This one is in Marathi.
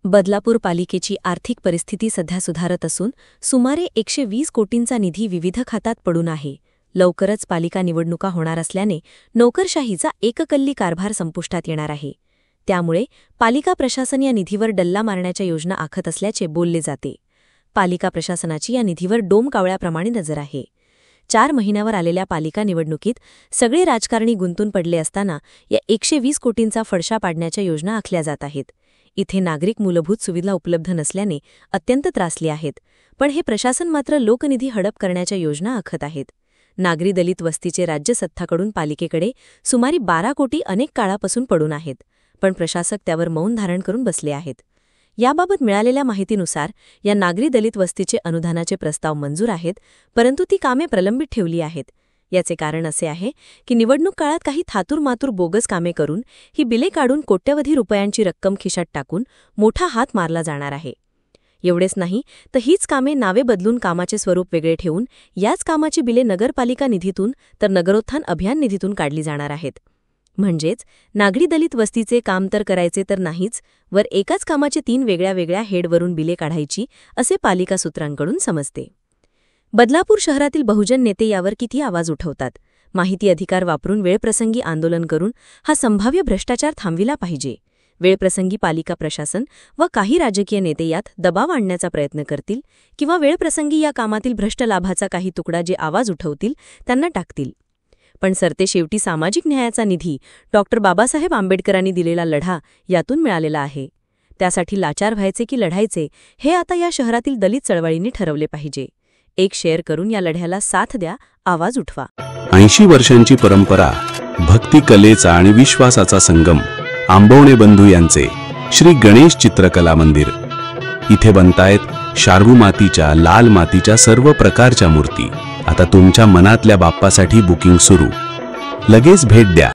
बदलापूर पालिकेची आर्थिक परिस्थिती सध्या सुधारत असून सुमारे 120 कोटींचा निधी विविध खात्यात पडून आहे. लवकरच पालिका निवडणुका होणार असल्याने नोकरशाहीचा एककल्ली कारभार संपुष्टात येणार आहे. त्यामुळे पालिका प्रशासन या निधीवर डल्ला मारण्याच्या योजना आखत असल्याचे बोलले जाते. पालिका प्रशासनाची या निधीवर डोमकावळ्याप्रमाणे नजर आहे. 4 महिन्यावर आलेल्या पालिका निवडणुकीत सगळे राजकारणी गुंतून पडले असताना या 120 कोटींचा फडशा पाडण्याच्या योजना आखल्या जात आहेत. इथे नागरिक मूलभूत सुविधा उपलब्ध नसल्याने अत्यंत त्रासले आहेत. पण हे प्रशासन मात्र लोकनिधी हडप करण्याच्या योजना आखत आहेत. नागरी दलित वस्तीचे राज्य सत्ताकडून पालिकेकडे सुमारे 12 कोटी अनेक काळापासून पडून आहेत. पण प्रशासक त्यावर मौन धारण करून बसले आहेत. याबाबत मिळालेल्या माहितीनुसार या नागरी दलित वस्तीचे अनुदानाचे प्रस्ताव मंजूर आहेत, परंतु ती कामे प्रलंबित ठेवली आहेत. याचे कारण असे आहे की निवडणूक काळात काही थातूरमातूर बोगस कामे करून ही बिले काढून कोट्यवधी रुपयांची रक्कम खिशात टाकून मोठा हात मारला जाणार आहे. एवढेच नाही तर हीच कामे नावे बदलून कामाचे स्वरूप वेगळे ठेवून याच कामाची बिले नगरपालिका निधीतून तर नगरोत्थान अभियान निधीतून काढली जाणार आहेत. म्हणजेच नागरी दलित वस्तीचे काम तर करायचे तर नाहीच, वर एकाच कामाचे 3 वेगळ्या हेडवरून बिले काढायची असे पालिका सूत्रांकडून समजते. बदलापूर शहरातील बहुजन नेते यावर किती आवाज उठवतात. माहिती अधिकार वापरून वेळप्रसंगी आंदोलन करून हा संभाव्य भ्रष्टाचार थांबविला पाहिजे. वेळप्रसंगी पालिका प्रशासन व काही राजकीय नेते यात दबाव आणण्याचा प्रयत्न करतील किंवा वेळप्रसंगी या कामातील भ्रष्ट लाभाचा काही तुकडा जे आवाज उठवतील त्यांना टाकतील. पण सरतेशेवटी सामाजिक न्यायाचा निधी डॉक्टर बाबासाहेब आंबेडकरांनी दिलेला लढा यातून मिळालेला आहे. त्यासाठी लाचार व्हायचे की लढायचे हे आता या शहरातील दलित चळवळींनी ठरवले पाहिजे. एक शेअर करून या लढ्याला साथ द्या, आवाज उठवा. 80 वर्षांची परंपरा, भक्ती कलेचा आणि विश्वासाचा संगम. आंबवणे बंधू यांचे श्री गणेश चित्रकला मंदिर. इथे बनतायत शार्दूल मातीच्या, लाल मातीच्या सर्व प्रकारच्या मूर्ती. आता तुमच्या मनातल्या बाप्पासाठी बुकिंग सुरू. लगेच भेट द्या.